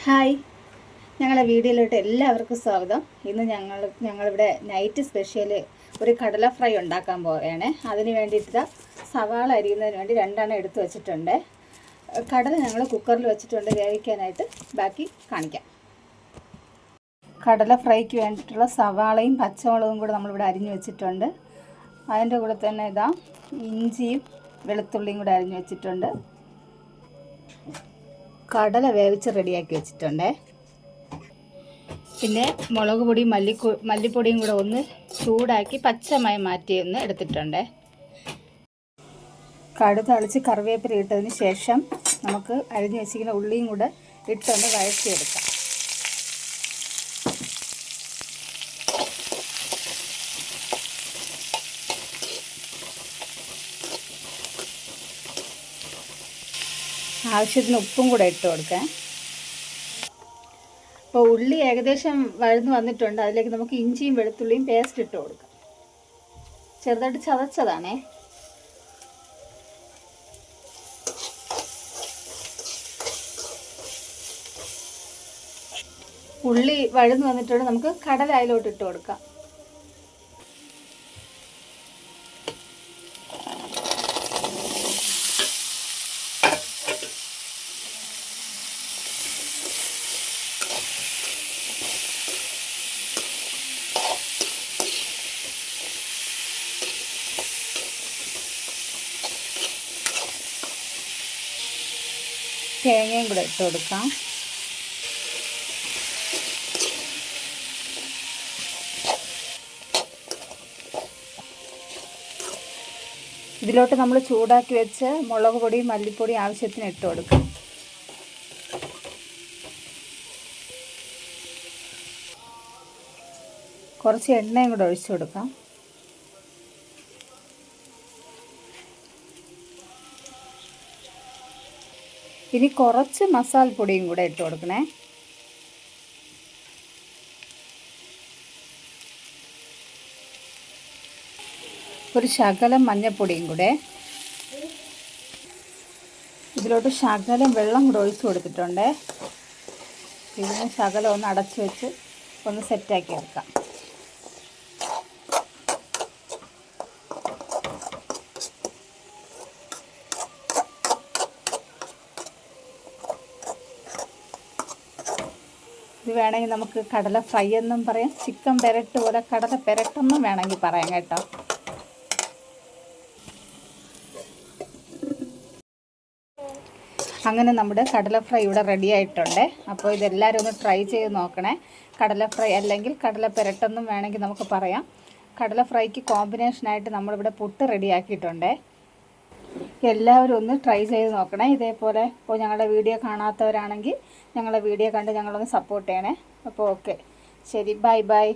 Hi, ഞങ്ങളെ വീഡിയോയിലോട്ട് എല്ലാവർക്കും സ്വാഗതം. ഇന്ന് ഞങ്ങളിവിടെ നൈറ്റ് സ്പെഷ്യൽ ഒരു കടല ഫ്രൈ ഉണ്ടാക്കാൻ പോവുകയാണ്. അതിന് വേണ്ടിയിട്ട് സവാള അരിയുന്നതിന് വേണ്ടി 2 എടുത്ത് വെച്ചിട്ടുണ്ട്. കടല ഞങ്ങൾ കുക്കറിൽ വെച്ചിട്ടുണ്ട് വേവിക്കാനായിട്ട്. ബാക്കി കാണിക്കാം. കടല ഫ്രൈക്ക് വേണ്ടിയിട്ടുള്ള സവാളയും പച്ചമുളകും കൂടെ നമ്മളിവിടെ അരിഞ്ഞു വെച്ചിട്ടുണ്ട്. അതിൻ്റെ കൂടെ തന്നെ ഇഞ്ചിയും വെളുത്തുള്ളിയും കൂടെ അരിഞ്ഞു വെച്ചിട്ടുണ്ട്. കടല വേവിച്ച് റെഡിയാക്കി വെച്ചിട്ടുണ്ട്. പിന്നെ മുളക് പൊടി മല്ലിപ്പൊടിയും കൂടെ ഒന്ന് ചൂടാക്കി പച്ചമയം മാറ്റി ഒന്ന് എടുത്തിട്ടുണ്ട്. കടുക് തളിച്ച് കറിവേപ്പില ഇട്ടതിന് ശേഷം നമുക്ക് അരിഞ്ഞ് വെച്ചിരിക്കുന്ന ഉള്ളിയും കൂടെ ഇട്ടൊന്ന് വഴറ്റിയെടുക്കാം. ആവശ്യത്തിന് ഉപ്പും കൂടെ ഇട്ട് കൊടുക്കാം. അപ്പോൾ ഉള്ളി ഏകദേശം വഴന്ന് വന്നിട്ടുണ്ട്. അതിലേക്ക് നമുക്ക് ഇഞ്ചിയും വെളുത്തുള്ളിയും പേസ്റ്റ് ഇട്ട് കൊടുക്കാം. ചെറുതായിട്ട് ചതച്ചതാണേ. ഉള്ളി വഴന്ന് വന്നിട്ടുണ്ട്. നമുക്ക് കടല അതിലോട്ട് ഇട്ട് കൊടുക്കാം. തേങ്ങയും കൂടെ ഇട്ട് കൊടുക്കാം. ഇതിലോട്ട് നമ്മൾ ചൂടാക്കി വെച്ച് മുളക് പൊടി മല്ലിപ്പൊടി ആവശ്യത്തിന് ഇട്ട് കൊടുക്കാം. കുറച്ച് എണ്ണയും കൂടെ ഒഴിച്ചു കൊടുക്കാം. ഇനി കുറച്ച് മസാലപ്പൊടിയും കൂടെ ഇട്ട് കൊടുക്കണേ. ഒരു ശകലം മഞ്ഞൾപ്പൊടിയും കൂടെ. ഇതിലോട്ട് ശകലം വെള്ളം കൂടെ ഒഴിച്ച് കൊടുത്തിട്ടുണ്ട്. ഇതിന് ശകലം ഒന്ന് അടച്ചു വെച്ച് ഒന്ന് സെറ്റാക്കി എടുക്കാം. ഇത് വേണമെങ്കിൽ നമുക്ക് കടല ഫ്രൈ എന്നും പറയാം, ചിക്കൻ പെരട്ട് പോലെ കടല പെരട്ടെന്നും വേണമെങ്കിൽ പറയാം കേട്ടോ. അങ്ങനെ നമ്മുടെ കടല ഫ്രൈ ഇവിടെ റെഡി ആയിട്ടുണ്ട്. അപ്പോൾ ഇതെല്ലാവരും ഒന്ന് ട്രൈ ചെയ്ത് നോക്കണേ. കടല ഫ്രൈ അല്ലെങ്കിൽ കടല പെരട്ടെന്നും വേണമെങ്കിൽ നമുക്ക് പറയാം. കടല ഫ്രൈക്ക് കോമ്പിനേഷനായിട്ട് നമ്മളിവിടെ പുട്ട് റെഡിയാക്കിയിട്ടുണ്ട്. എല്ലാവരും ഒന്ന് ട്രൈ ചെയ്ത് നോക്കണേ. ഇതേപോലെ ഇപ്പോൾ ഞങ്ങളുടെ വീഡിയോ കാണാത്തവരാണെങ്കിൽ ഞങ്ങളുടെ വീഡിയോ കണ്ട് ഞങ്ങളൊന്ന് സപ്പോർട്ട് ചെയ്യണേ. അപ്പോൾ ഓക്കെ, ശരി, ബൈ ബൈ.